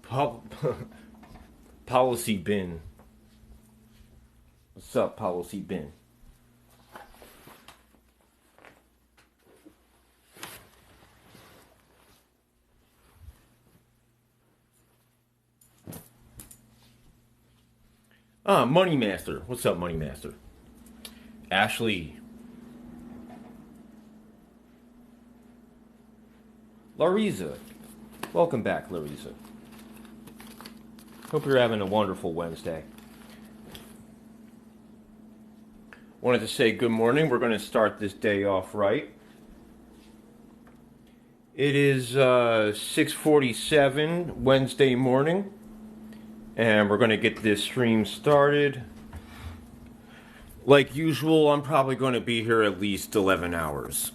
Pol- Policy bin. What's up, policy bin? Money Master. What's up, Money Master? Ashley. Larisa. Welcome back, Larisa. Hope you're having a wonderful Wednesday. Wanted to say good morning. We're going to start this day off right. It is 6:47 Wednesday morning, and we're going to get this stream started. Like usual, I'm probably going to be here at least 11 hours.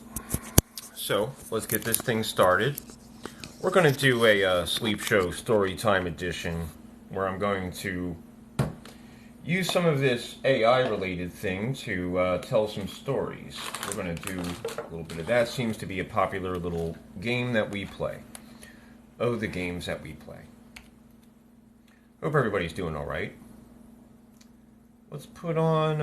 So, let's get this thing started. We're going to do a sleep show story time edition, where I'm going to use some of this AI-related thing to tell some stories. We're going to do a little bit of that. Seems to be a popular little game that we play. Oh, the games that we play. Hope everybody's doing all right. Let's put on,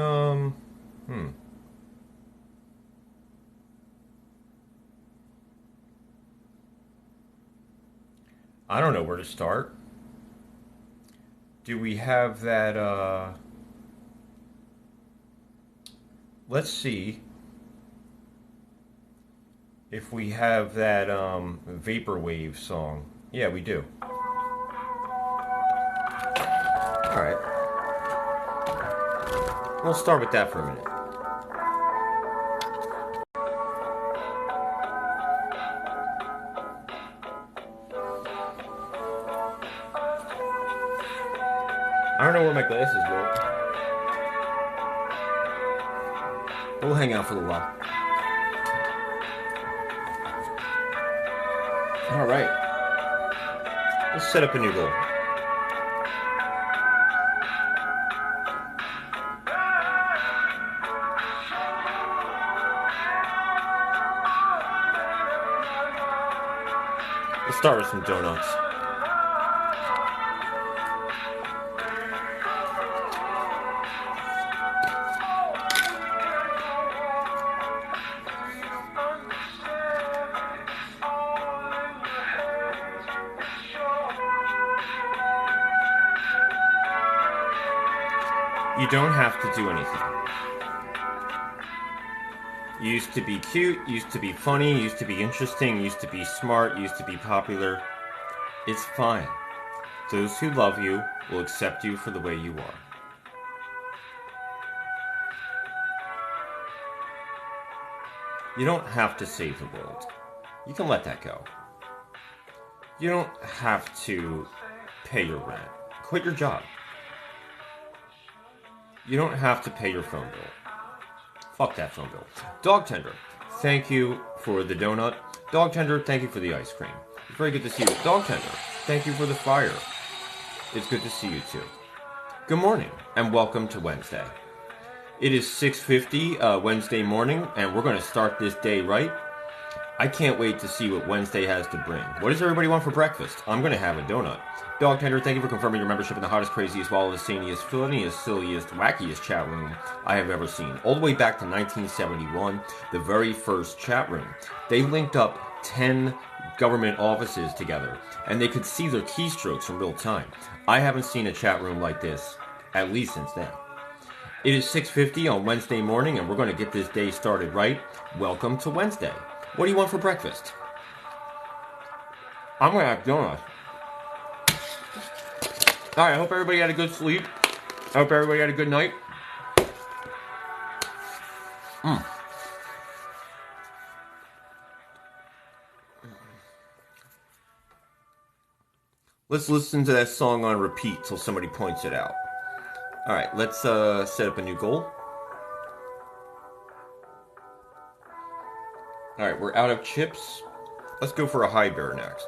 I don't know where to start. Do we have that, let's see if we have that, Vaporwave song. Yeah, we do. Alright. We'll start with that for a minute. I don't know where my glasses go. We'll hang out for a little while. Alright. Let's set up a new goal. Let's start with some donuts. You don't have to do anything. Used to be cute, used to be funny, used to be interesting, used to be smart, used to be popular. It's fine. Those who love you will accept you for the way you are. You don't have to save the world. You can let that go. You don't have to pay your rent. Quit your job. You don't have to pay your phone bill. Fuck that phone bill. Dog Tender, thank you for the donut. Dog Tender, thank you for the ice cream. It's very good to see you. Dog Tender, thank you for the fire. It's good to see you too. Good morning, and welcome to Wednesday. It is 6:50 Wednesday morning, and we're going to start this day right. I can't wait to see what Wednesday has to bring. What does everybody want for breakfast? I'm going to have a donut. Dog Tender, thank you for confirming your membership in the hottest, craziest, wildest, saniest, funniest, silliest, wackiest chat room I have ever seen. All the way back to 1971, the very first chat room. They linked up 10 government offices together, and they could see their keystrokes in real time. I haven't seen a chat room like this, at least since then. It is 6:50 on Wednesday morning, and we're going to get this day started right. Welcome to Wednesday. What do you want for breakfast? I'm going to have donuts. Alright, I hope everybody had a good sleep. I hope everybody had a good night. Let's listen to that song on repeat till somebody points it out. Alright, let's set up a new goal. Alright, we're out of chips. Let's go for a high bear next.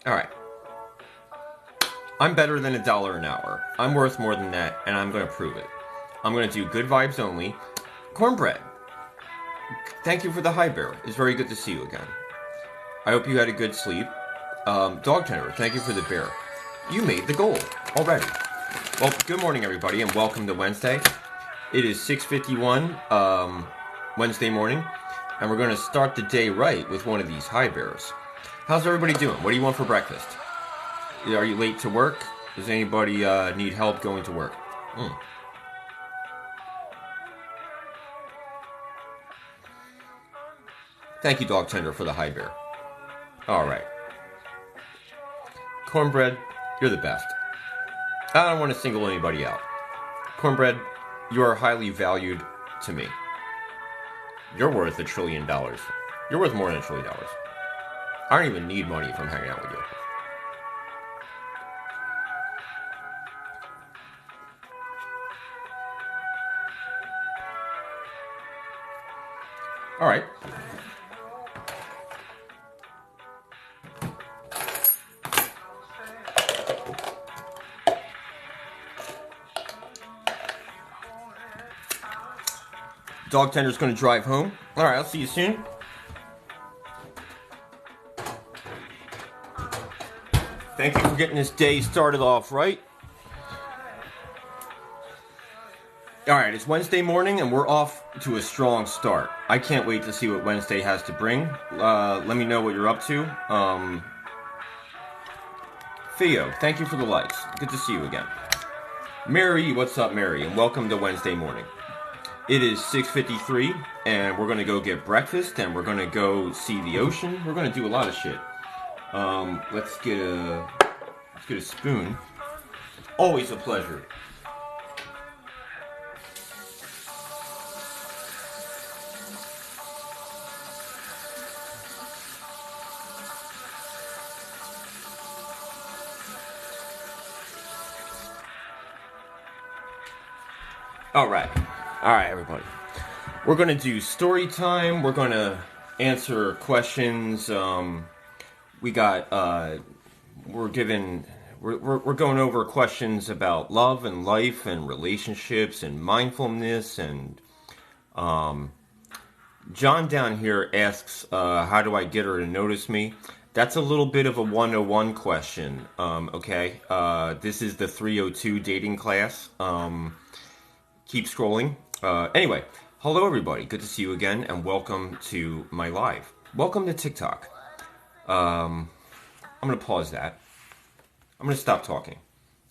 Alright. I'm better than $1 an hour. I'm worth more than that, and I'm going to prove it. I'm going to do good vibes only. Cornbread. Thank you for the hi bear. It's very good to see you again. I hope you had a good sleep. Dog Tender, thank you for the bear. You made the goal already. Well, good morning, everybody, and welcome to Wednesday. It is 6:51 Wednesday morning, and we're going to start the day right with one of these hi bears. How's everybody doing? What do you want for breakfast? Are you late to work? Does anybody need help going to work? Thank you, Dog Tender, for the hi bear. All right. Cornbread, you're the best. I don't want to single anybody out. Cornbread, you are highly valued to me. You're worth $1 trillion. You're worth more than $1 trillion. I don't even need money if I'm hanging out with you. All right. Dog Tender's going to drive home. All right, I'll see you soon. Thank you for getting this day started off right. All right, it's Wednesday morning, and we're off to a strong start. I can't wait to see what Wednesday has to bring. Let me know what you're up to. Theo, thank you for the likes. Good to see you again. Mary, what's up, Mary? And welcome to Wednesday morning. It is 6:53, and we're going to go get breakfast, and we're going to go see the ocean. We're going to do a lot of shit. Let's get a spoon. Always a pleasure. All right, everybody. We're going to do story time. We're going to answer questions. We're going over questions about love and life and relationships and mindfulness. And John down here asks, how do I get her to notice me? That's a little bit of a 101 question. Okay. This is the 302 dating class. Keep scrolling. Anyway, hello everybody. Good to see you again, and welcome to my live. Welcome to TikTok. I'm going to pause that. I'm going to stop talking.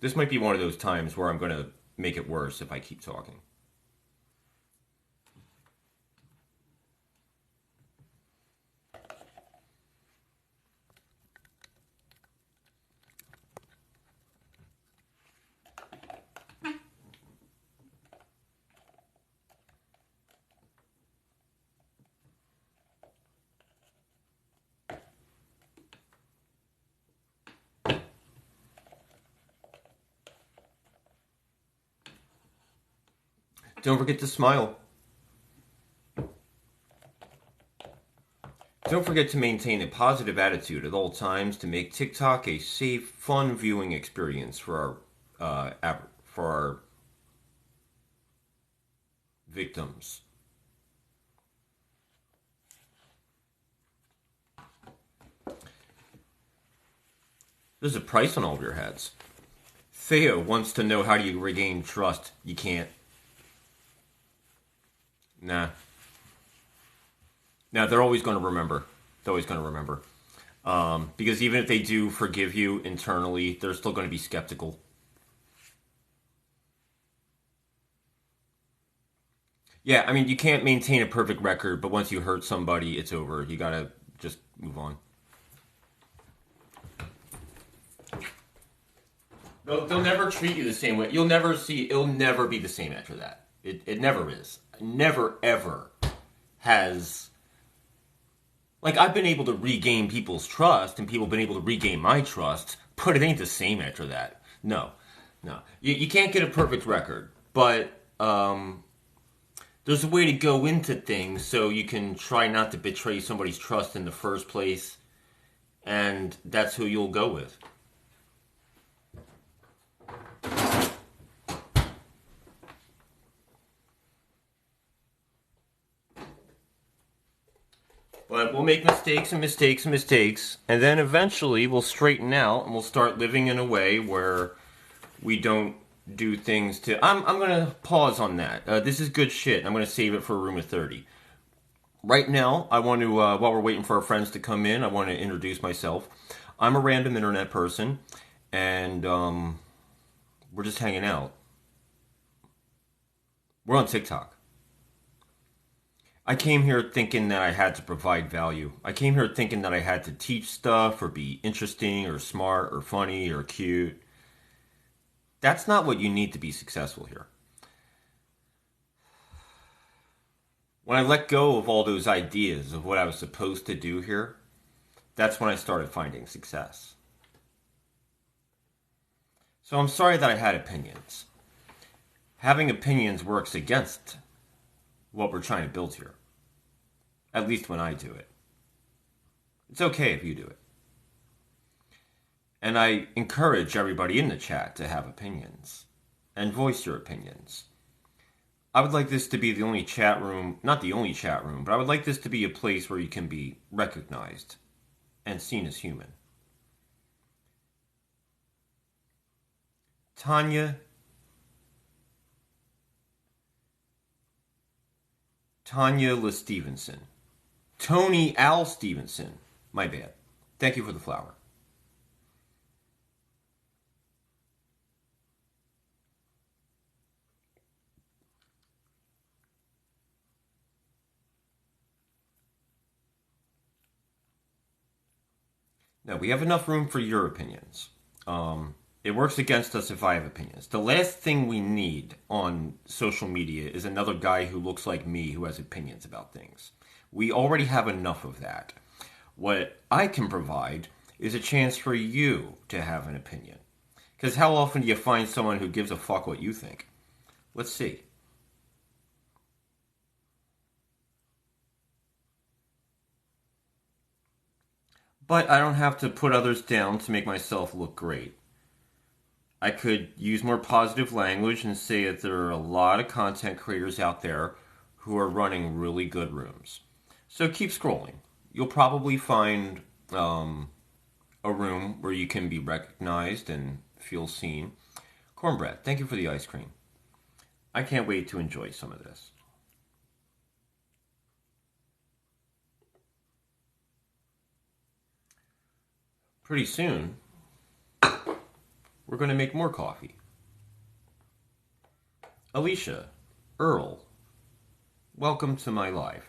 This might be one of those times where I'm going to make it worse if I keep talking. Don't forget to smile. Don't forget to maintain a positive attitude at all times to make TikTok a safe, fun viewing experience for our victims. There's a price on all of your heads. Theo wants to know, how do you regain trust? You can't. Nah. Now, they're always going to remember. They're always going to remember. Because even if they do forgive you internally, they're still going to be skeptical. Yeah, I mean, you can't maintain a perfect record, but once you hurt somebody, it's over. You got to just move on. They'll never treat you the same way. It'll never be the same after that. It never is. Never, ever has. Like, I've been able to regain people's trust, and people have been able to regain my trust, but it ain't the same after that. No. You can't get a perfect record, but there's a way to go into things so you can try not to betray somebody's trust in the first place, and that's who you'll go with. But we'll make mistakes and mistakes and mistakes, and then eventually we'll straighten out and we'll start living in a way where we don't do things to. I'm gonna pause on that. This is good shit. I'm gonna save it for a room of 30. Right now, I want to, while we're waiting for our friends to come in, I want to introduce myself. I'm a random internet person, and we're just hanging out. We're on TikTok. I came here thinking that I had to provide value. I came here thinking that I had to teach stuff or be interesting or smart or funny or cute. That's not what you need to be successful here. When I let go of all those ideas of what I was supposed to do here, that's when I started finding success. So I'm sorry that I had opinions. Having opinions works against what we're trying to build here. At least when I do it. It's okay if you do it. And I encourage everybody in the chat to have opinions and voice your opinions. I would like this to be the only chat room, not the only chat room, but I would like this to be a place where you can be recognized and seen as human. Tanya La Stevenson. Tony Al Stevenson. My bad. Thank you for the flower. Now, we have enough room for your opinions. It works against us if I have opinions. The last thing we need on social media is another guy who looks like me who has opinions about things. We already have enough of that. What I can provide is a chance for you to have an opinion. Because how often do you find someone who gives a fuck what you think? Let's see. But I don't have to put others down to make myself look great. I could use more positive language and say that there are a lot of content creators out there who are running really good rooms. So keep scrolling. You'll probably find a room where you can be recognized and feel seen. Cornbread, thank you for the ice cream. I can't wait to enjoy some of this. Pretty soon, we're going to make more coffee. Alicia, Earl, welcome to my live.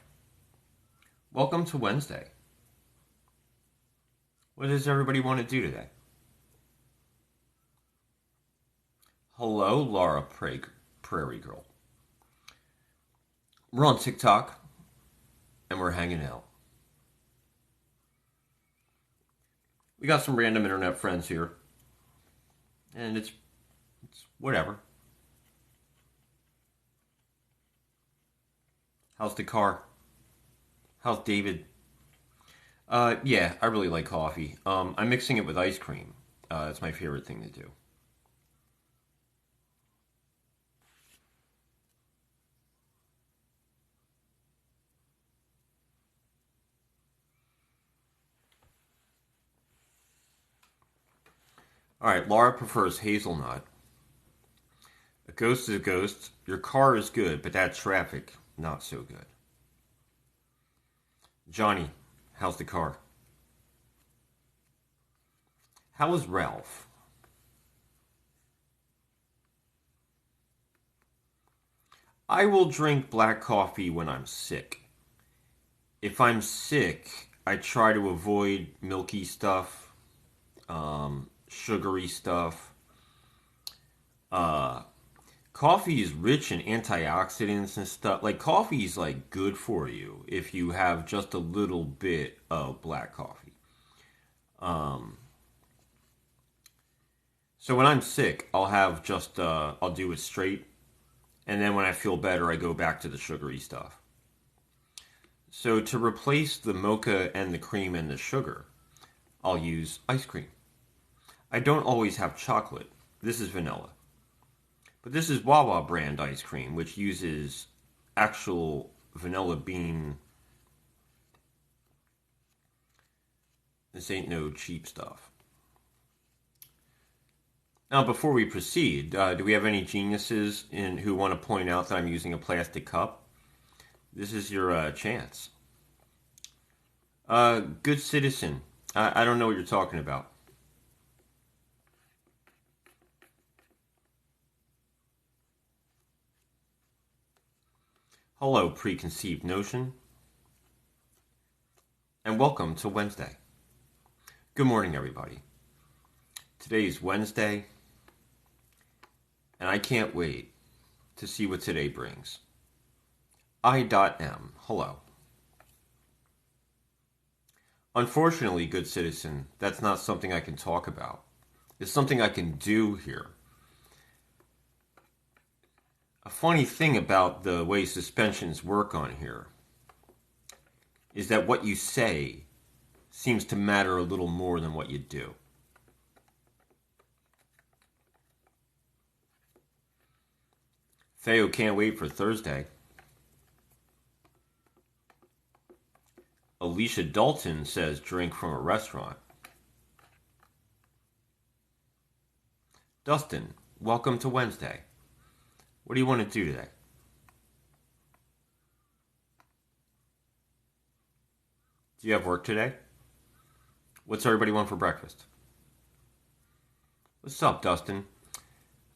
Welcome to Wednesday. What does everybody want to do today? Hello, Laura Prairie Girl. We're on TikTok, and we're hanging out. We got some random internet friends here. And it's whatever. How's the car? How's David? Yeah, I really like coffee. I'm mixing it with ice cream. That's my favorite thing to do. Alright, Laura prefers hazelnut. A ghost is a ghost. Your car is good, but that traffic, not so good. Johnny, how's the car? How is Ralph? I will drink black coffee when I'm sick. If I'm sick, I try to avoid milky stuff, sugary stuff. Coffee is rich in antioxidants and stuff. Like, coffee is like good for you if you have just a little bit of black coffee. So when I'm sick, I'll have just I'll do it straight, and then when I feel better, I go back to the sugary stuff. So to replace the mocha and the cream and the sugar, I'll use ice cream. I don't always have chocolate. This is vanilla. But this is Wawa brand ice cream, which uses actual vanilla bean This ain't no cheap stuff. Now, before we proceed, do we have any geniuses who want to point out that I'm using a plastic cup? This is your chance. Good citizen. I don't know what you're talking about. Hello, preconceived notion. And welcome to Wednesday. Good morning, everybody. Today's Wednesday, and I can't wait to see what today brings. I.M. Hello. Unfortunately, good citizen, that's not something I can talk about. It's something I can do here. A funny thing about the way suspensions work on here is that what you say seems to matter a little more than what you do. Theo can't wait for Thursday. Alicia Dalton says drink from a restaurant. Dustin, welcome to Wednesday. What do you want to do today? Do you have work today? What's everybody want for breakfast? What's up, Dustin?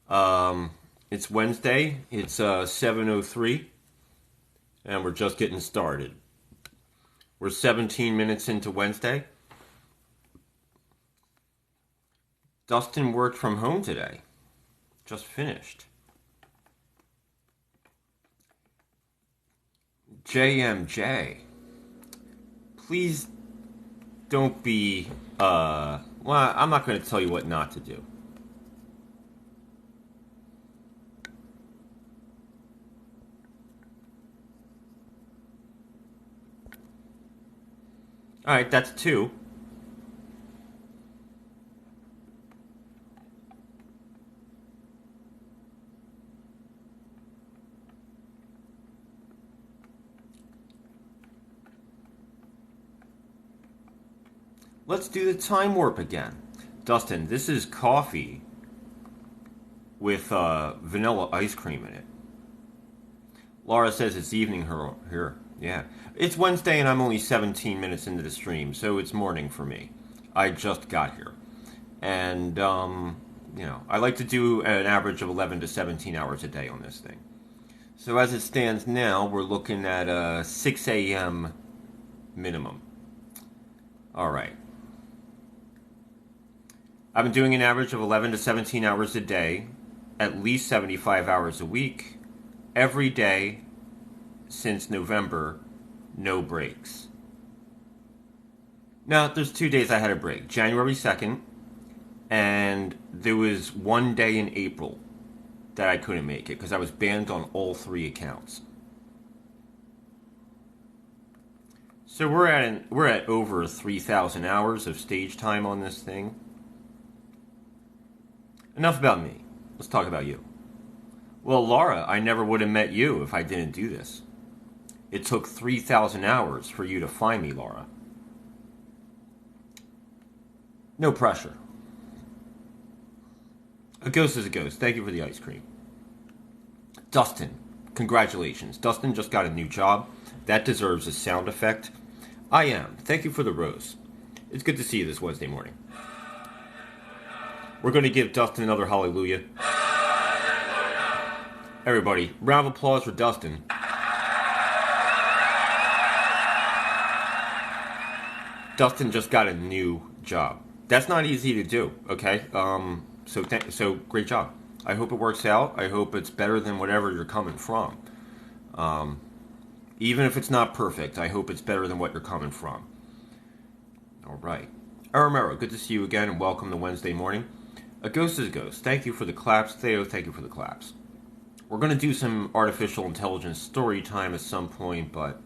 It's Wednesday. It's 7:03, and we're just getting started. We're 17 minutes into Wednesday. Dustin worked from home today. Just finished. JMJ, please don't be, well, I'm not going to tell you what not to do. Alright, that's 2. Let's do the time warp again. Dustin, this is coffee with vanilla ice cream in it. Laura says it's evening here. Yeah. It's Wednesday and I'm only 17 minutes into the stream, so it's morning for me. I just got here. And, I like to do an average of 11 to 17 hours a day on this thing. So as it stands now, we're looking at a 6 a.m. minimum. All right. I've been doing an average of 11 to 17 hours a day, at least 75 hours a week, every day since November, no breaks. Now, there's 2 days I had a break. January 2nd, and there was 1 day in April that I couldn't make it because I was banned on all 3 accounts. So we're at over 3,000 hours of stage time on this thing. Enough about me. Let's talk about you. Well, Laura, I never would have met you if I didn't do this. It took 3,000 hours for you to find me, Laura. No pressure. A ghost is a ghost. Thank you for the ice cream. Dustin, congratulations. Dustin just got a new job. That deserves a sound effect. I am. Thank you for the rose. It's good to see you this Wednesday morning. We're going to give Dustin another hallelujah. Everybody, round of applause for Dustin. Dustin just got a new job. That's not easy to do, okay? So great job. I hope it works out. I hope it's better than whatever you're coming from. Even if it's not perfect, I hope it's better than what you're coming from. All right. Aramero, good to see you again, and welcome to Wednesday morning. A ghost is a ghost. Thank you for the claps. Theo, thank you for the claps. We're going to do some artificial intelligence story time at some point, but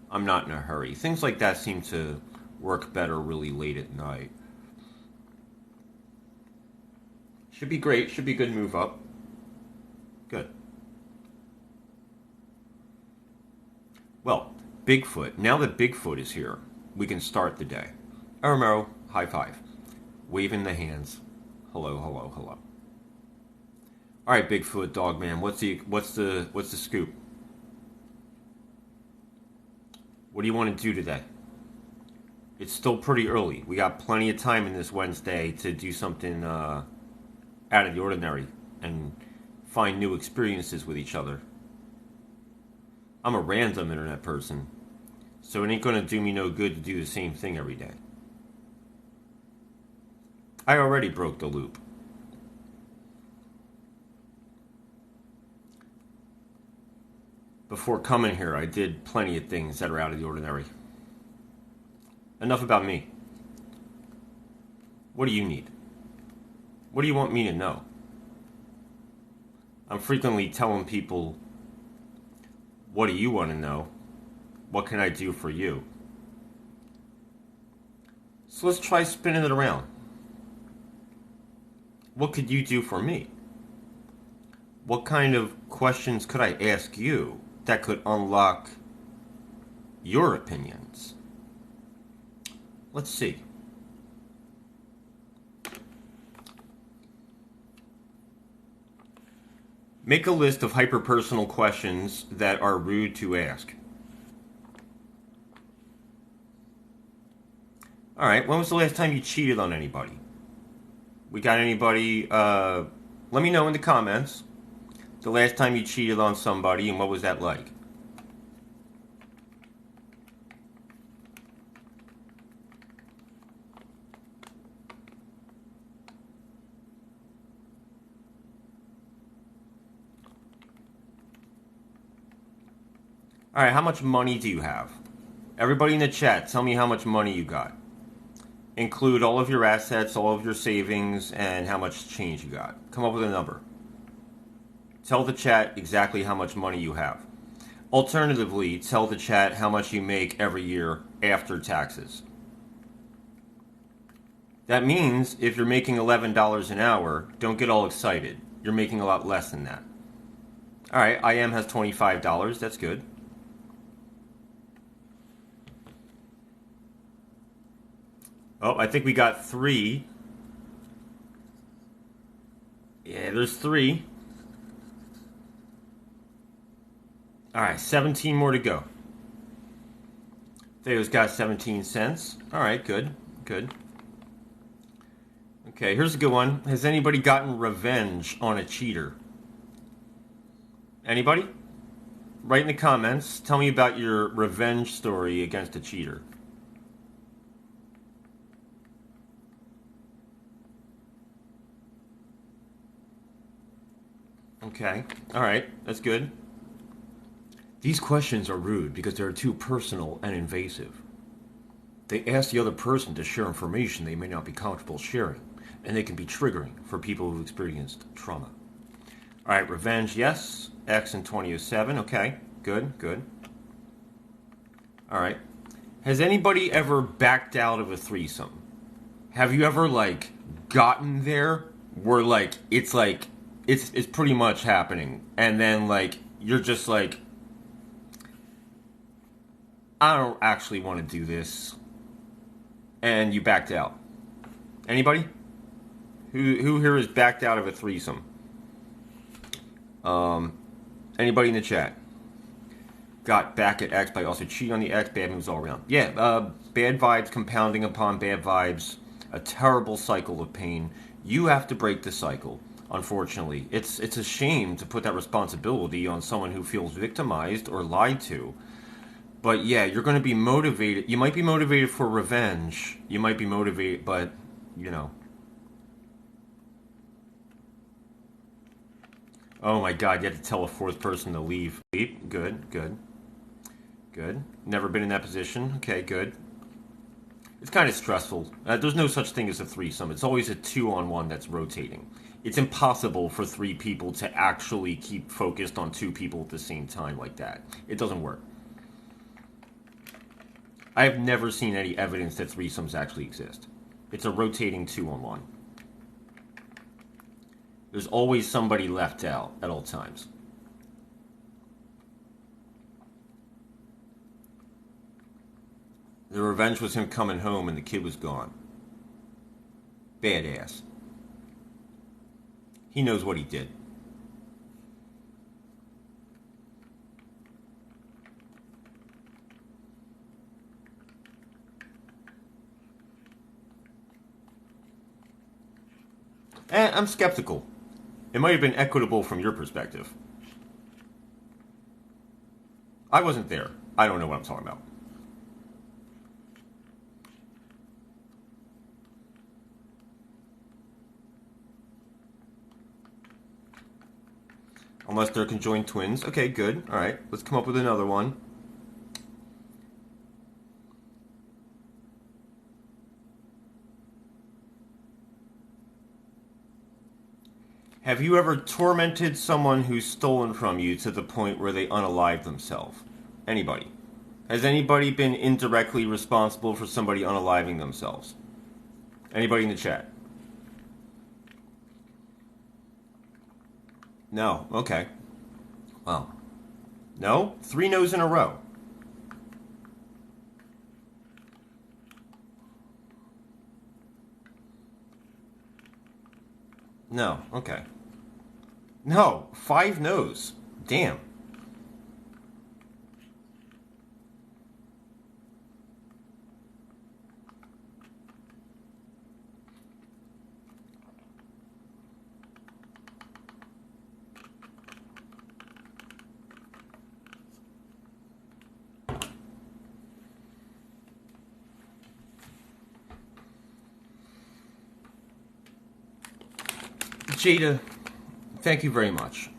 I'm not in a hurry. Things like that seem to work better really late at night. Should be great. Should be a good move up. Good. Well, Bigfoot. Now that Bigfoot is here, we can start the day. Romero, High five. Waving the hands. Hello, hello, hello. All right, Bigfoot Dog Man. What's the scoop? What do you want to do today? It's still pretty early. We got plenty of time in this Wednesday to do something out of the ordinary and find new experiences with each other. I'm a random internet person, so it ain't gonna do me no good to do the same thing every day. I already broke the loop. Before coming here, I did plenty of things that are out of the ordinary. Enough about me. What do you need? What do you want me to know? I'm frequently telling people, what do you want to know? What can I do for you? So let's try spinning it around. What could you do for me? What kind of questions could I ask you that could unlock your opinions? Let's see. Make a list of hyper-personal questions that are rude to ask. Alright, when was the last time you cheated on anybody? We got anybody, let me know in the comments the last time you cheated on somebody and what was that like? Alright, how much money do you have? Everybody in the chat, tell me how much money you got. Include all of your assets, all of your savings, and how much change you got. Come up with a number. Tell the chat exactly how much money you have. Alternatively, tell the chat how much you make every year after taxes. That means if you're making $11 an hour, don't get all excited. You're making a lot less than that. Alright, IM has $25. That's good. Oh, I think we got 3. Yeah, there's 3. Alright, 17 more to go. Theo's got 17 cents. Alright, good, good. Okay, here's a good one. Has anybody gotten revenge on a cheater? Anybody? Write in the comments. Tell me about your revenge story against a cheater. Okay, alright, that's good. These questions are rude because they're too personal and invasive. They ask the other person to share information they may not be comfortable sharing, and they can be triggering for people who've experienced trauma. Alright, revenge, yes. X in 2007, okay, good, good. Alright. Has anybody ever backed out of a threesome? Have you ever, gotten there where, it's pretty much happening, and then, you're just I don't actually want to do this, and you backed out? Anybody? Who here has backed out of a threesome? Anybody in the chat? Got back at X, but I also cheat on the X. Bad moves all around. Yeah, bad vibes compounding upon bad vibes. A terrible cycle of pain. You have to break the cycle. Unfortunately, it's a shame to put that responsibility on someone who feels victimized or lied to. But yeah, you're going to be motivated. You might be motivated for revenge. You might be motivated, but, Oh my god, you had to tell a fourth person to leave. Good, good. Good. Never been in that position. Okay, good. It's kind of stressful. There's no such thing as a threesome. It's always a 2-on-1 that's rotating. It's impossible for 3 people to actually keep focused on 2 people at the same time like that. It doesn't work. I have never seen any evidence that threesomes actually exist. It's a rotating 2-on-1. There's always somebody left out at all times. The revenge was him coming home and the kid was gone. Badass. He knows what he did. I'm skeptical. It might have been equitable from your perspective. I wasn't there. I don't know what I'm talking about. Unless they're conjoined twins. Okay, good. Alright, let's come up with another one. Have you ever tormented someone who's stolen from you to the point where they unalive themselves? Anybody? Has anybody been indirectly responsible for somebody unaliving themselves? Anybody in the chat? No. Okay. Well. No? 3 no's in a row. No. Okay. No. 5 no's. Damn. Jada, thank you very much.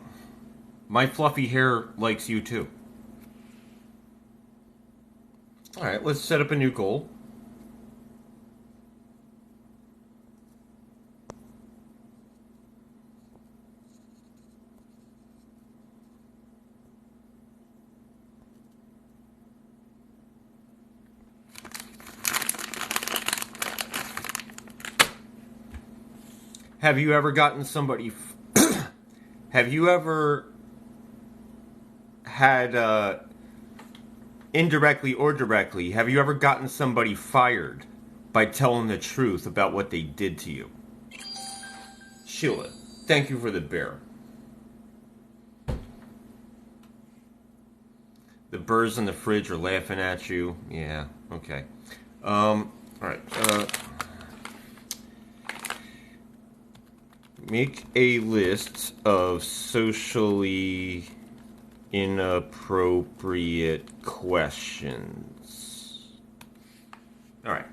My fluffy hair likes you too. Alright, let's set up a new goal. Have you ever gotten somebody... have you ever had, indirectly or directly, have you ever gotten somebody fired by telling the truth about what they did to you? Sheila, thank you for the bear. The birds in the fridge are laughing at you. Yeah, okay. Alright, make a list of socially inappropriate questions. Alright.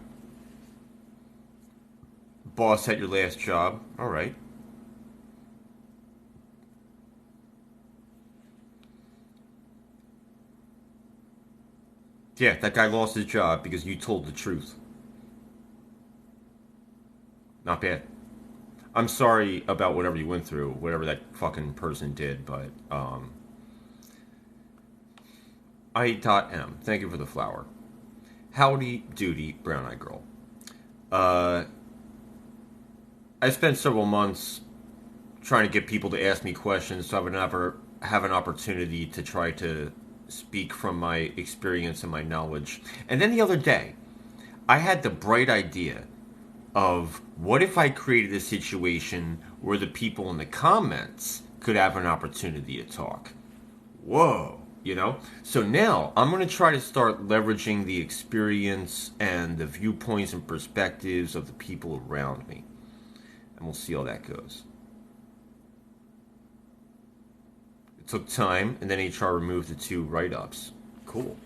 Boss at your last job. Alright. Yeah, that guy lost his job because you told the truth. Not bad. I'm sorry about whatever you went through, whatever that fucking person did, but, I.M. Thank you for the flower. Howdy doody, brown eyed girl. I spent several months trying to get people to ask me questions so I would never have an opportunity to try to speak from my experience and my knowledge. And then the other day, I had the bright idea of what if I created a situation where the people in the comments could have an opportunity to talk. Whoa, you know? So now I'm going to try to start leveraging the experience and the viewpoints and perspectives of the people around me. And we'll see how that goes. It took time, and then HR removed the 2 write-ups. Cool.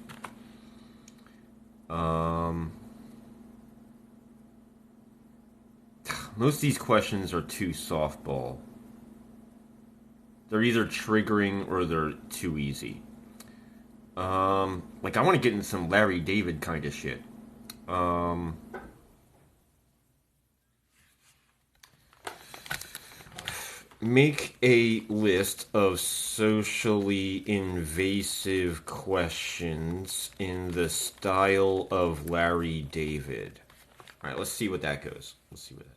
Most of these questions are too softball. They're either triggering or they're too easy. Like I want to get into some Larry David kind of shit. Make a list of socially invasive questions in the style of Larry David. All right, let's see what that goes. Let's see what that tries.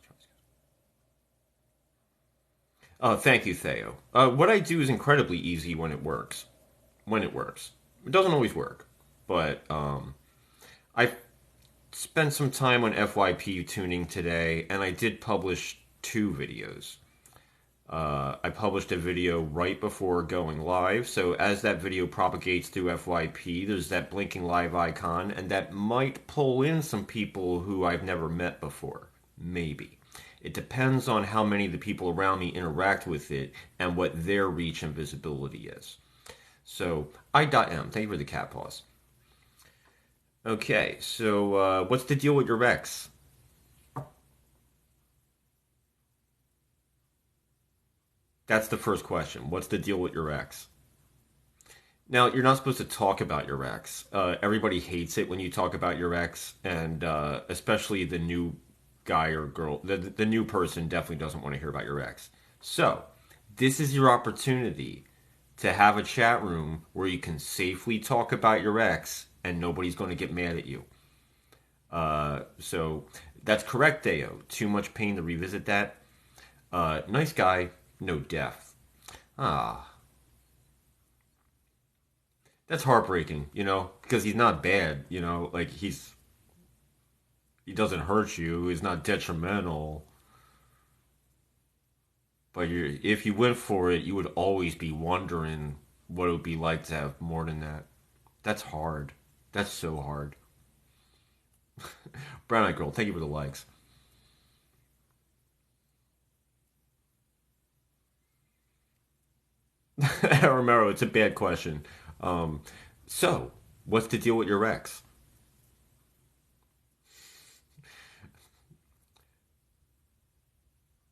Oh, thank you, Theo. What I do is incredibly easy when it works. When it works. It doesn't always work, but spent some time on FYP tuning today, and I did publish two videos. I published a video right before going live, so as that video propagates through FYP, there's that blinking live icon, and that might pull in some people who I've never met before. Maybe. It depends on how many of the people around me interact with it and what their reach and visibility is. So, I.M, thank you for the cat paws. Okay, so what's the deal with your ex? That's the first question. What's the deal with your ex? Now, you're not supposed to talk about your ex. Everybody hates it when you talk about your ex, and especially the new guy or girl. The new person definitely doesn't want to hear about your ex. So, this is your opportunity to have a chat room where you can safely talk about your ex and nobody's going to get mad at you. So, that's correct, Deo. Too much pain to revisit that. Nice guy, no death. Ah, that's heartbreaking, because he's not bad, like he doesn't hurt you, he's not detrimental, but if you went for it, you would always be wondering what it would be like to have more than that. That's hard. That's so hard. Brown Eyed Girl, thank you for the likes. Romero, it's a bad question. Um, so, what's the deal with your ex?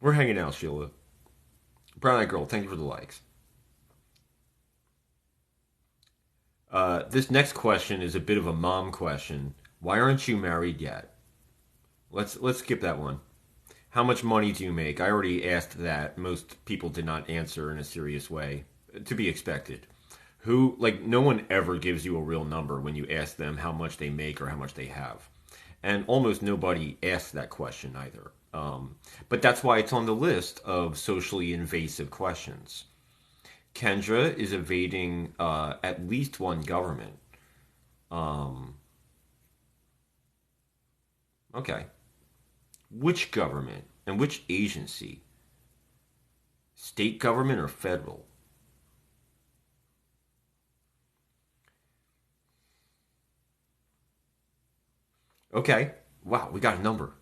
We're hanging out, Sheila. Brown Eyed Girl, thank you for the likes. This next question is a bit of a mom question. Why aren't you married yet? Let's skip that one. How much money do you make? I already asked that. Most people did not answer in a serious way. To be expected. No one ever gives you a real number when you ask them how much they make or how much they have. And almost nobody asks that question either. But that's why it's on the list of socially invasive questions. Kendra is evading at least one government. Um, okay. Which government and which agency? State government or federal? Okay. Wow, we got a number.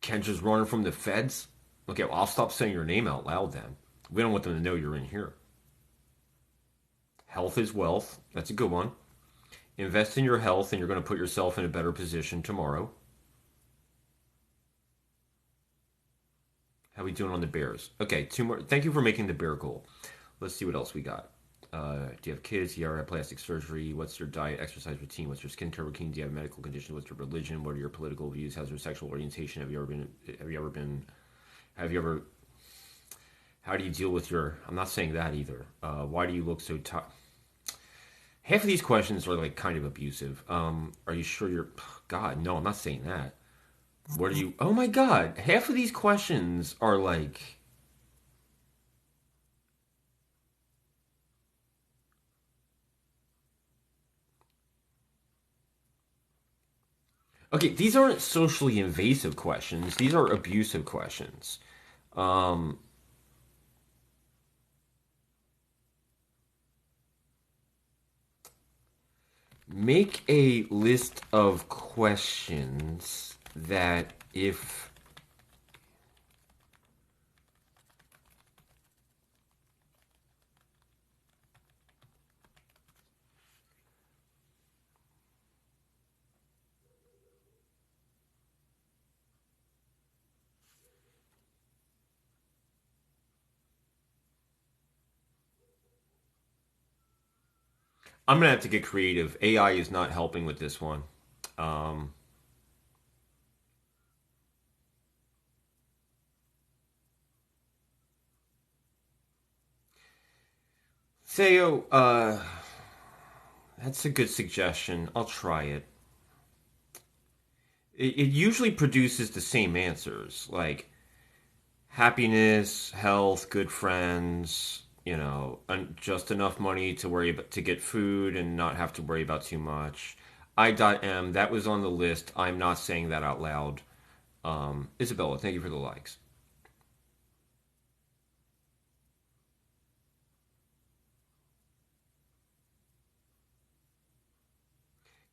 Kendra's running from the feds? Okay, well, I'll stop saying your name out loud then. We don't want them to know you're in here. Health is wealth. That's a good one. Invest in your health and you're going to put yourself in a better position tomorrow. How are we doing on the bears? Okay, two more. Thank you for making the bear goal. Let's see what else we got. Do you have kids? Do you ever have plastic surgery? What's your diet, exercise routine? What's your skincare routine? Do you have medical conditions? What's your religion? What are your political views? How's your sexual orientation? Have you ever been? Have you ever been? Have you ever? How do you deal with your? I'm not saying that either. Why do you look so tired? Half of these questions are like kind of abusive. Are you sure you're? God, no, I'm not saying that. What are you? Oh my God, half of these questions are like. Okay, these aren't socially invasive questions. These are abusive questions. Um, Make a list of questions that if I'm gonna have to get creative. AI is not helping with this one. Um, Theo, that's a good suggestion. I'll try it. It usually produces the same answers, like happiness, health, good friends. and just enough money to worry about to get food and not have to worry about too much. I.M. That was on the list. I'm not saying that out loud. Isabella, thank you for the likes.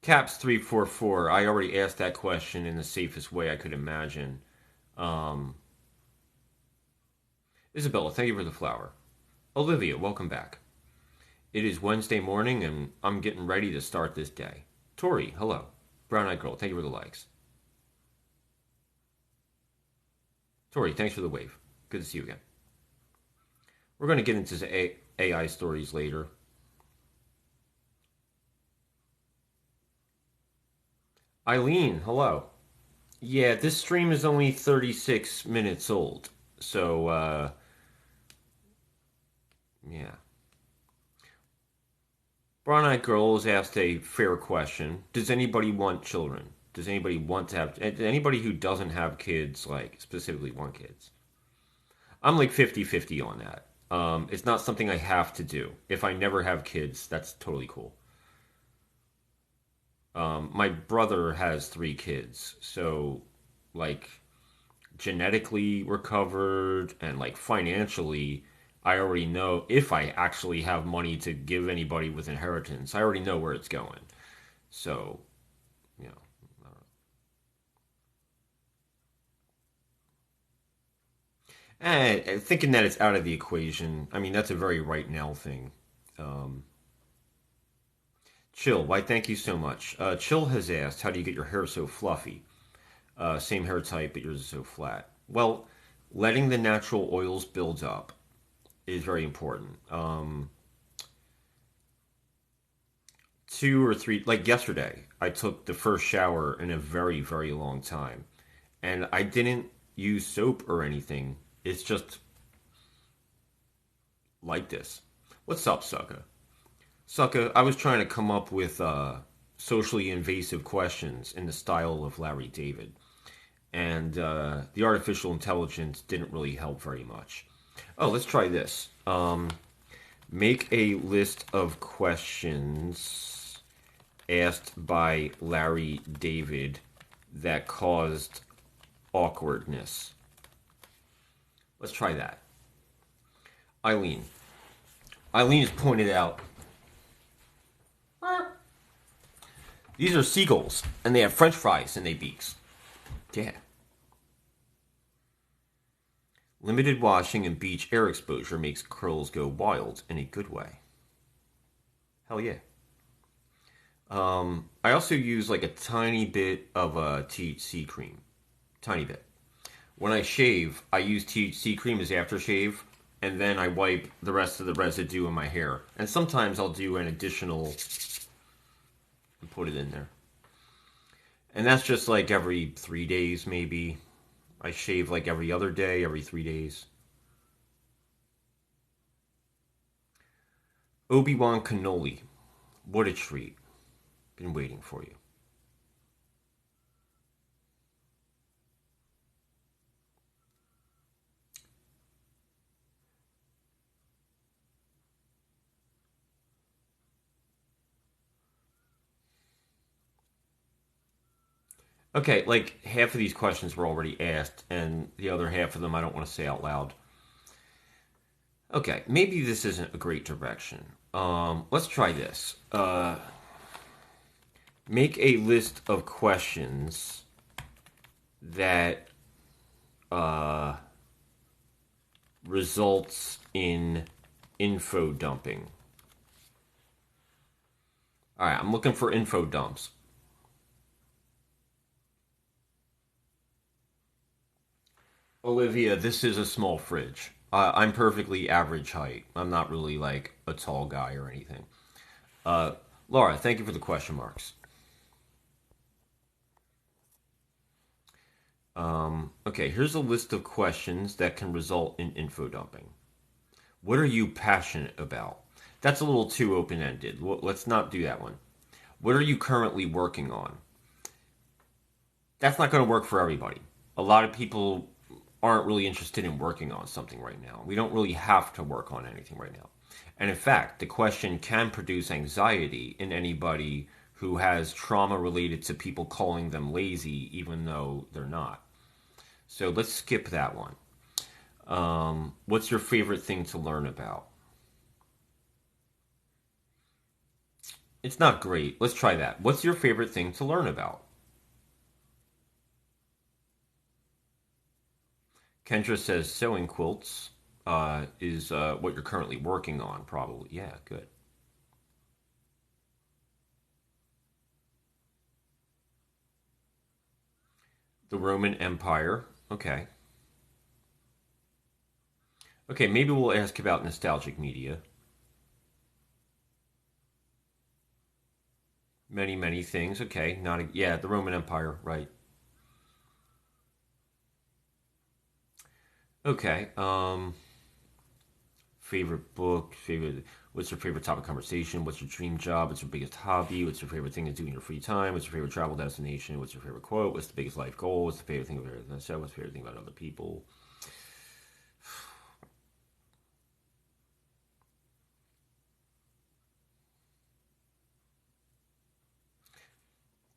Caps 344. I already asked that question in the safest way I could imagine. Um, Isabella, thank you for the flower. Olivia, welcome back. It is Wednesday morning and I'm getting ready to start this day. Tori, hello. Brown Eyed Girl, thank you for the likes. Tori, thanks for the wave. Good to see you again. We're going to get into AI stories later. Eileen, hello. Yeah, this stream is only 36 minutes old. So, yeah. Brown Eyed Girl has asked a fair question. Does anybody want children? Does anybody want to have. Anybody who doesn't have kids, like, specifically want kids? I'm like 50-50 on that. It's not something I have to do. If I never have kids, that's totally cool. My brother has three kids, so like genetically we're covered, and like financially, I already know if I actually have money to give anybody with inheritance, I already know where it's going. So, you know, and thinking that it's out of the equation, I mean that's a very right now thing. Um, Chill, why? Thank you so much. Chill has asked, "How do you get your hair so fluffy?" Same hair type, but yours is so flat. Well, letting the natural oils build up is very important. 2 or 3, like yesterday, I took the first shower in a very, very long time, and I didn't use soap or anything. It's just like this. What's up, sucker? Sucker, I was trying to come up with socially invasive questions in the style of Larry David, and the artificial intelligence didn't really help very much. Oh, let's try this. Make a list of questions asked by Larry David that caused awkwardness. Let's try that. Eileen. Eileen has pointed out these are seagulls, and they have French fries in their beaks. Yeah. Limited washing and beach air exposure makes curls go wild in a good way. Hell yeah. I also use like a tiny bit of THC cream. Tiny bit. When I shave, I use THC cream as aftershave, and then I wipe the rest of the residue in my hair. And sometimes I'll do an additional and put it in there. And that's just like every 3 days, maybe. I shave like every other day, every 3 days. Obi-Wan cannoli. What a treat. Been waiting for you. Okay, like half of these questions were already asked, and the other half of them I don't want to say out loud. Okay, maybe this isn't a great direction. Let's try this. Make a list of questions that uh, results in info dumping. All right, I'm looking for info dumps. Olivia, this is a small fridge. I'm perfectly average height. I'm not really like a tall guy or anything. Uh, Laura, thank you for the question marks. Okay, here's a list of questions that can result in info dumping. What are you passionate about? That's a little too open ended. Let's not do that one. What are you currently working on? That's not going to work for everybody. A lot of people aren't really interested in working on something right now. We don't really have to work on anything right now. And in fact, the question can produce anxiety in anybody who has trauma related to people calling them lazy, even though they're not. So let's skip that one. What's your favorite thing to learn about? It's not great. Let's try that. What's your favorite thing to learn about? Kendra says sewing quilts is what you're currently working on, probably. Yeah, good. The Roman Empire. Okay. Okay, maybe we'll ask about nostalgic media. Many, many things. Okay, not a, yeah, the Roman Empire, right. Okay. Favorite book, favorite what's your favorite topic of conversation? What's your dream job? What's your biggest hobby? What's your favorite thing to do in your free time? What's your favorite travel destination? What's your favorite quote? What's the biggest life goal? What's the favorite thing about the show? What's the favorite thing about other people?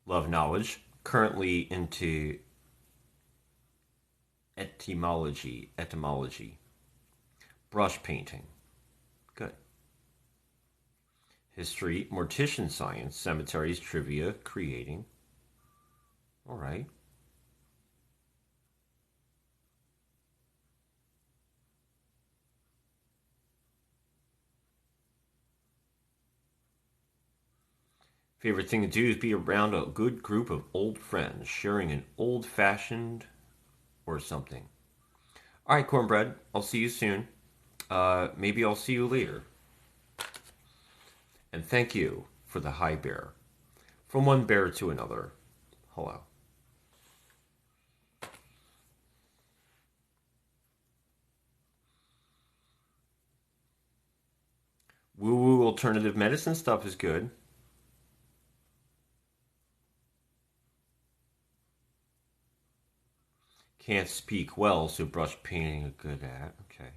Love knowledge. Currently into etymology, brush painting. Good. History, mortician science, cemeteries, trivia, creating. All right. Favorite thing to do is be around a good group of old friends, sharing an old fashioned or something. All right, cornbread. I'll see you soon. Maybe I'll see you later. And thank you for the high bear. From one bear to another. Hello. Woo woo alternative medicine stuff is good. Can't speak well, so brush painting are good at. Okay.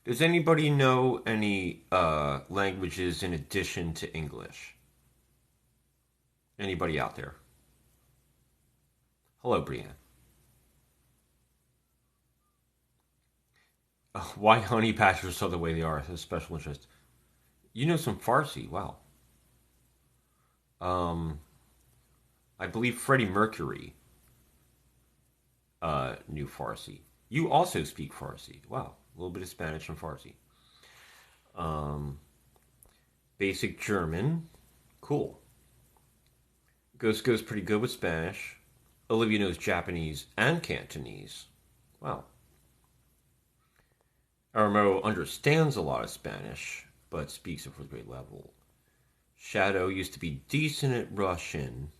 Does anybody know any languages in addition to English? Anybody out there? Hello, Brienne. Why honey badgers are the way they are? A special interest. You know some Farsi. Wow. Um, I believe Freddie Mercury knew Farsi. You also speak Farsi. Wow. A little bit of Spanish and Farsi. Um, basic German. Cool. Ghost goes pretty good with Spanish. Olivia knows Japanese and Cantonese. Wow. Aramo understands a lot of Spanish, but speaks it for the grade level. Shadow used to be decent at Russian.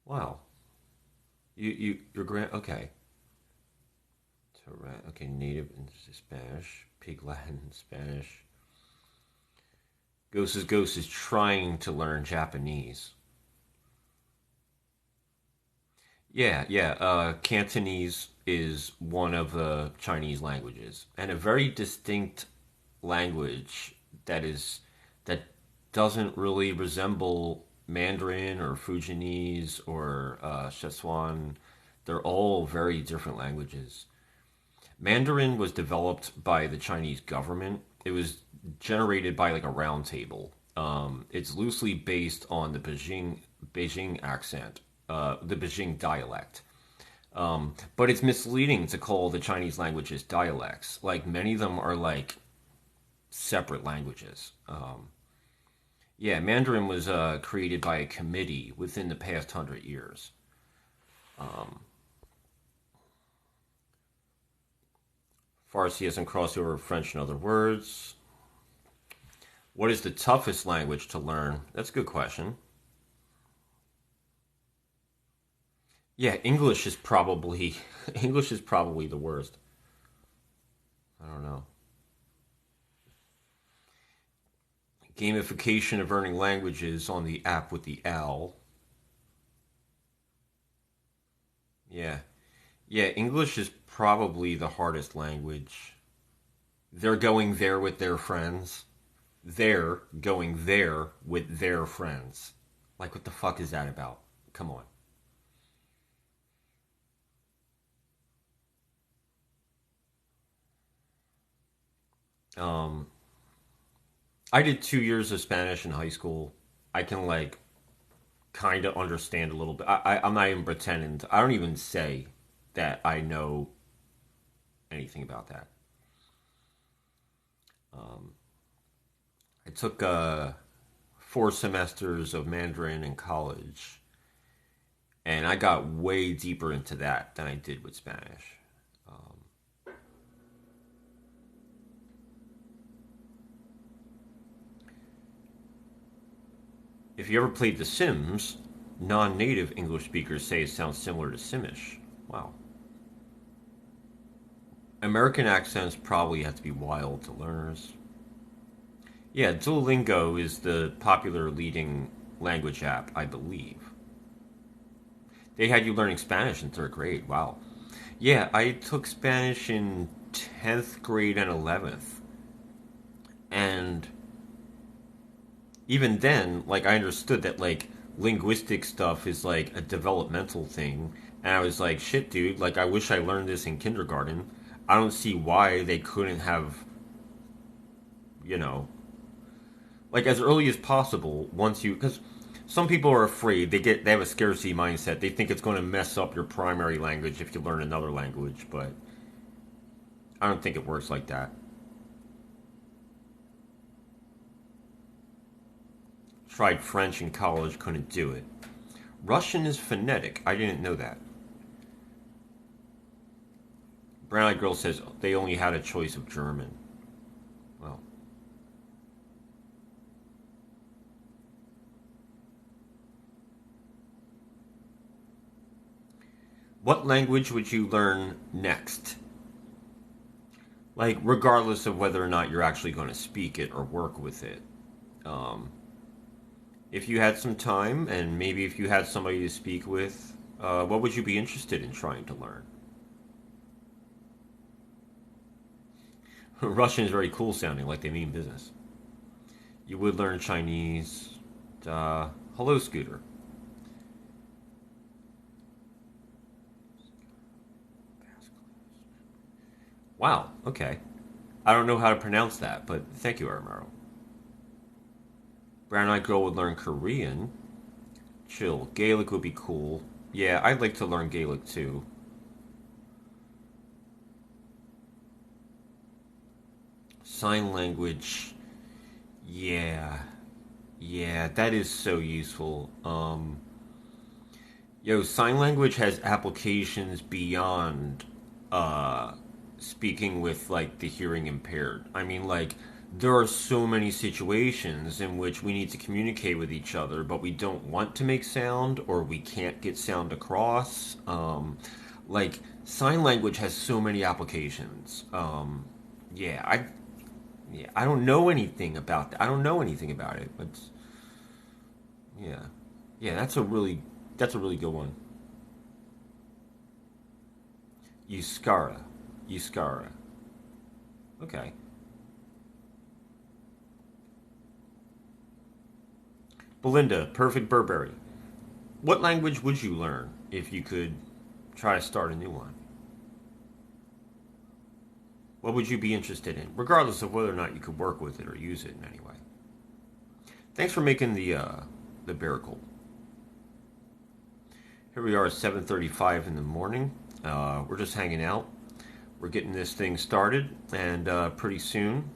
Wow. Your grand okay. Okay, native in Spanish, pig Latin, Spanish. Ghost is trying to learn Japanese. Yeah, yeah. Cantonese is one of the Chinese languages, and a very distinct language that doesn't really resemble Mandarin or Fujianese or Szechuan. They're all very different languages. Mandarin was developed by the Chinese government. It was generated by like a round table. It's loosely based on the Beijing accent, the Beijing dialect. But it's misleading to call the Chinese languages dialects. Like many of them are like separate languages. Yeah, Mandarin was created by a committee within the past 100 years. Um, Farsi has some crossover of French and other words. What is the toughest language to learn? That's a good question. Yeah, English is probably English is probably the worst. I don't know. Gamification of earning languages on the app with the L. Yeah. Yeah, English is probably the hardest language. They're going there with their friends. They're going there with their friends. Like, what the fuck is that about? Come on. Um, I did 2 years of Spanish in high school. I can like kind of understand a little bit. I'm not even pretending. I don't even say that I know anything about that. Um, I took 4 semesters of Mandarin in college, and I got way deeper into that than I did with Spanish. Um, if you ever played The Sims, non-native English speakers say it sounds similar to Simish. Wow. American accents probably have to be wild to learners. Yeah, Duolingo is the popular leading language app, I believe. They had you learning Spanish in third grade. Wow. Yeah, I took Spanish in 10th grade and 11th. And even then, like, I understood that, like, linguistic stuff is, like, a developmental thing. And I was like, shit, dude, like, I wish I learned this in kindergarten. I don't see why they couldn't have, you know, like, as early as possible once you. Because some people are afraid. They have a scarcity mindset. They think it's going to mess up your primary language if you learn another language, but I don't think it works like that. Tried French in college, couldn't do it. Russian is phonetic. I didn't know that. Brown Eyed Girl says they only had a choice of German. Well, what language would you learn next? Like, regardless of whether or not you're actually going to speak it or work with it. Um, if you had some time, and maybe if you had somebody to speak with, what would you be interested in trying to learn? Russian is very cool sounding, like they mean business. You would learn Chinese. Hello, Scooter. Wow, okay. I don't know how to pronounce that, but thank you, Aramaro. Brown Eyed Girl would learn Korean. Chill. Gaelic would be cool. Yeah, I'd like to learn Gaelic too. Sign language. Yeah. Yeah, that is so useful. Sign language has applications beyond uh speaking with like the hearing impaired. I mean, like, there are so many situations in which we need to communicate with each other, but we don't want to make sound or we can't get sound across. Like, sign language has so many applications. Yeah, I don't know anything about that. I don't know anything about it, but yeah, yeah, that's a really good one. Euskara, Euskara. Okay. Belinda, perfect Burberry. What language would you learn if you could try to start a new one? What would you be interested in, regardless of whether or not you could work with it or use it in any way? Thanks for making the miracle. Here we are at 7:35 in the morning. We're just hanging out. We're getting this thing started, and pretty soon,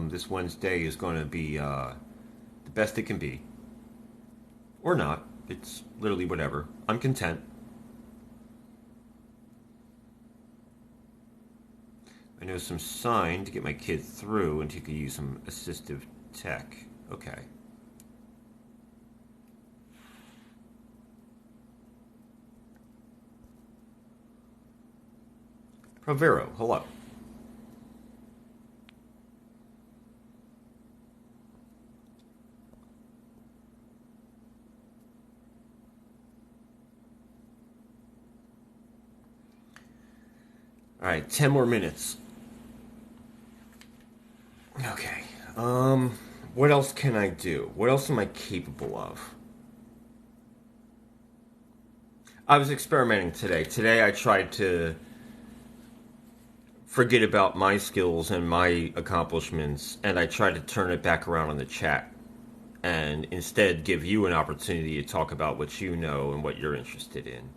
this Wednesday is going to be the best it can be, or not. It's literally whatever. I'm content. I know some sign to get my kid through, and he could use some assistive tech. Okay. Provero, hello. Alright, 10 more minutes. Okay. What else can I do? What else am I capable of? I was experimenting today. Today I tried to forget about my skills and my accomplishments, and I tried to turn it back around on the chat and instead give you an opportunity to talk about what you know and what you're interested in.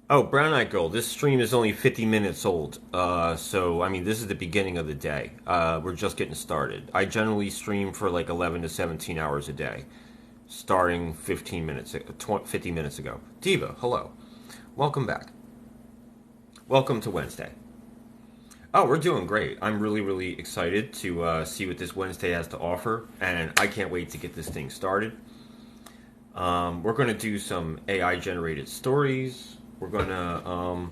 Oh, Brown Eyed Girl, this stream is only 50 minutes old. So, I mean, this is the beginning of the day. We're just getting started. I generally stream for like 11 to 17 hours a day, starting 50 minutes ago. Diva, hello. Welcome back. Welcome to Wednesday. Oh, we're doing great. I'm really, really excited to see what this Wednesday has to offer, and I can't wait to get this thing started. We're going to do some AI-generated stories. We're going to...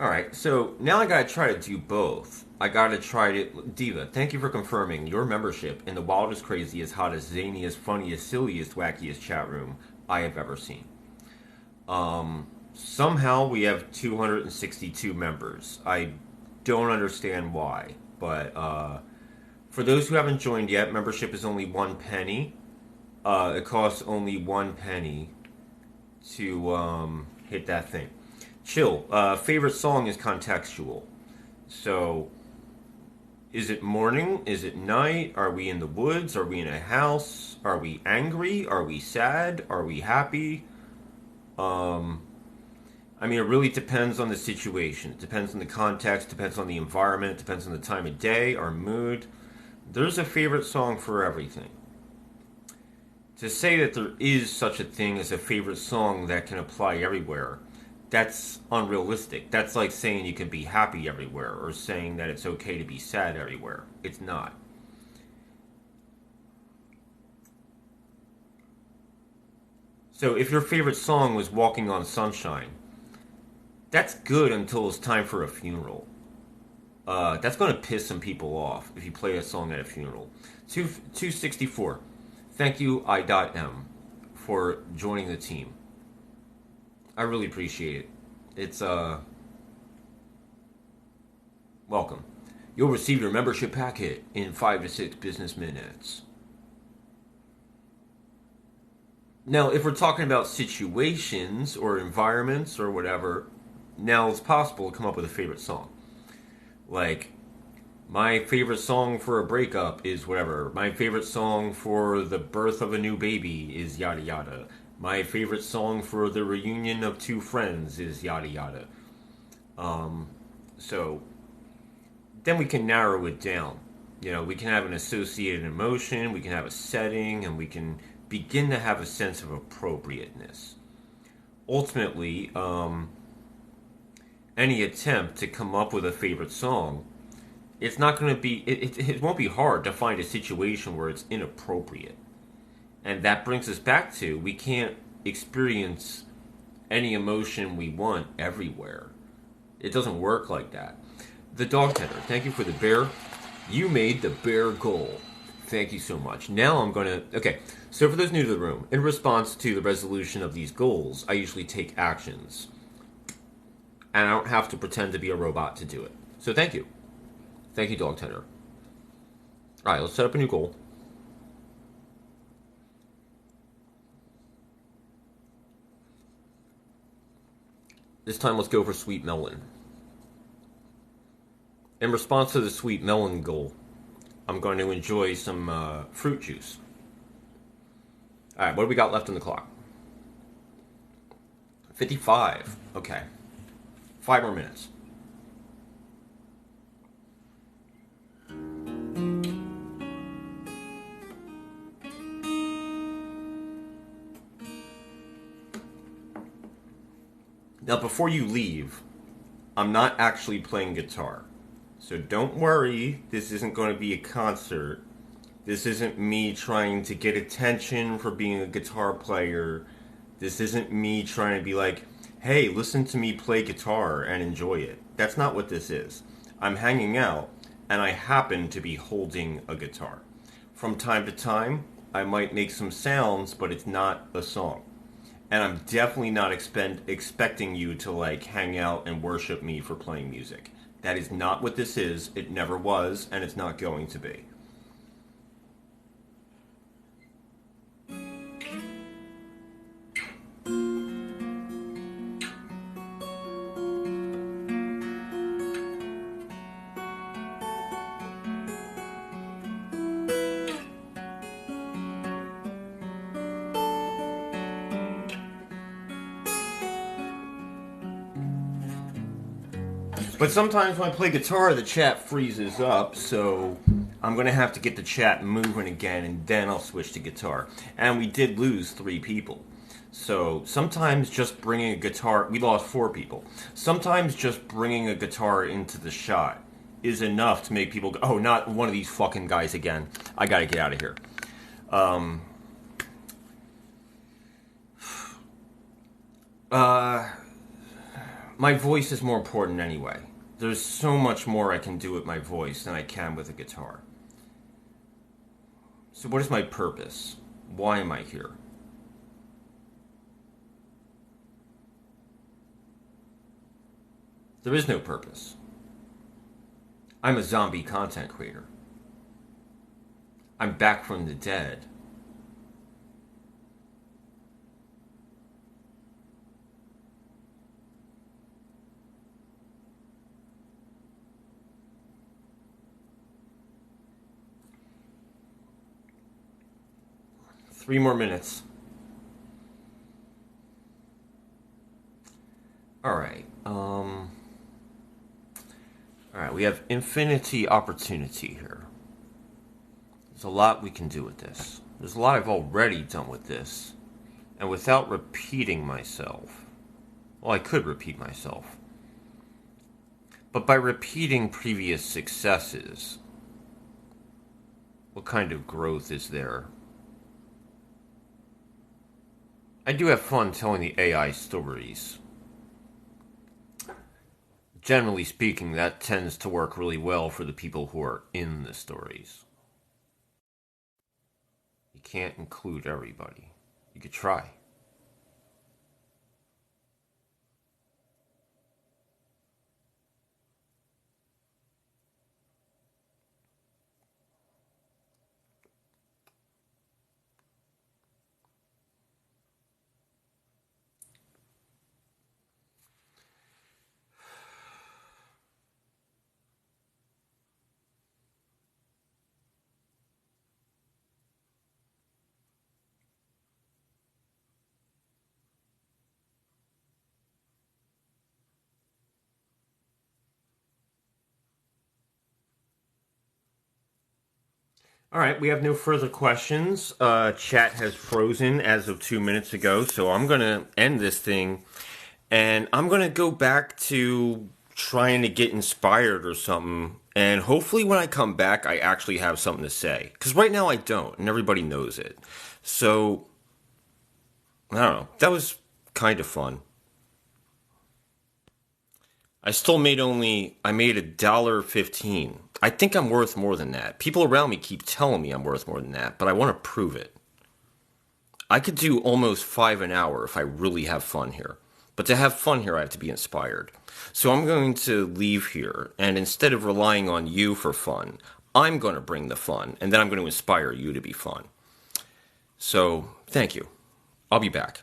Alright, so now I gotta try to do both. I gotta try to... Diva, thank you for confirming your membership in the wildest, craziest, hottest, zaniest, funniest, silliest, wackiest chat room I have ever seen. Somehow we have 262 members. I don't understand why, but for those who haven't joined yet, membership is only 1 penny. It costs only 1 penny to hit that thing. Chill. Favorite song is contextual. So, is it morning? Is it night? Are we in the woods? Are we in a house? Are we angry? Are we sad? Are we happy? I mean, it really depends on the situation. It depends on the context, depends on the environment, it depends on the time of day, our mood. There's a favorite song for everything. To say that there is such a thing as a favorite song that can apply everywhere, that's unrealistic. That's like saying you can be happy everywhere or saying that it's okay to be sad everywhere. It's not. So if your favorite song was Walking on Sunshine, that's good until it's time for a funeral. That's going to piss some people off if you play a song at a funeral. 264. Thank you, I.M, for joining the team. I really appreciate it. It's, welcome. You'll receive your membership packet in 5 to 6 business minutes. Now, if we're talking about situations or environments or whatever, now it's possible to come up with a favorite song. Like, my favorite song for a breakup is whatever. My favorite song for the birth of a new baby is yada yada. My favorite song for the reunion of two friends is yada yada. So then we can narrow it down. You know, we can have an associated emotion, we can have a setting, and we can begin to have a sense of appropriateness. Ultimately, any attempt to come up with a favorite song, it's not going to be, it won't be hard to find a situation where it's inappropriate. And that brings us back to, we can't experience any emotion we want everywhere. It doesn't work like that. The Dog Tender, thank you for the bear. You made the bear goal. Thank you so much. Now I'm going to... Okay, so for those new to the room, in response to the resolution of these goals, I usually take actions. And I don't have to pretend to be a robot to do it. So thank you. Thank you, Dog Tender. Alright, let's set up a new goal. This time, let's go for Sweet Melon. In response to the Sweet Melon goal, I'm going to enjoy some fruit juice. Alright, what do we got left on the clock? 55. Okay. 5 more minutes. Now, before you leave, I'm not actually playing guitar. So don't worry, this isn't going to be a concert. This isn't me trying to get attention for being a guitar player. This isn't me trying to be like, hey, listen to me play guitar and enjoy it. That's not what this is. I'm hanging out, and I happen to be holding a guitar. From time to time, I might make some sounds, but it's not a song. And I'm definitely not expecting you to like hang out and worship me for playing music. That is not what this is. It never was, and it's not going to be. But sometimes when I play guitar, the chat freezes up, so I'm going to have to get the chat moving again, and then I'll switch to guitar. And we did lose 3 people. So sometimes just bringing a guitar, we lost 4 people. Sometimes just bringing a guitar into the shot is enough to make people go, oh, not one of these fucking guys again. I got to get out of here. My voice is more important anyway. There's so much more I can do with my voice than I can with a guitar. So what is my purpose? Why am I here? There is no purpose. I'm a zombie content creator. I'm back from the dead. Three more minutes. Alright, Alright, we have infinity opportunity here. There's a lot we can do with this. There's a lot I've already done with this. And without repeating myself, well, I could repeat myself. But by repeating previous successes, what kind of growth is there? I do have fun telling the AI stories. Generally speaking, that tends to work really well for the people who are in the stories. You can't include everybody. You could try. All right, we have no further questions. Chat has frozen as of 2 minutes ago, so I'm going to end this thing, and I'm going to go back to trying to get inspired or something, and hopefully when I come back, I actually have something to say. Because right now I don't, and everybody knows it. So, I don't know. That was kind of fun. I made $1.15. I think I'm worth more than that. People around me keep telling me I'm worth more than that, but I want to prove it. I could do almost 5 an hour if I really have fun here. But to have fun here, I have to be inspired. So I'm going to leave here, and instead of relying on you for fun, I'm going to bring the fun, and then I'm going to inspire you to be fun. So, thank you. I'll be back.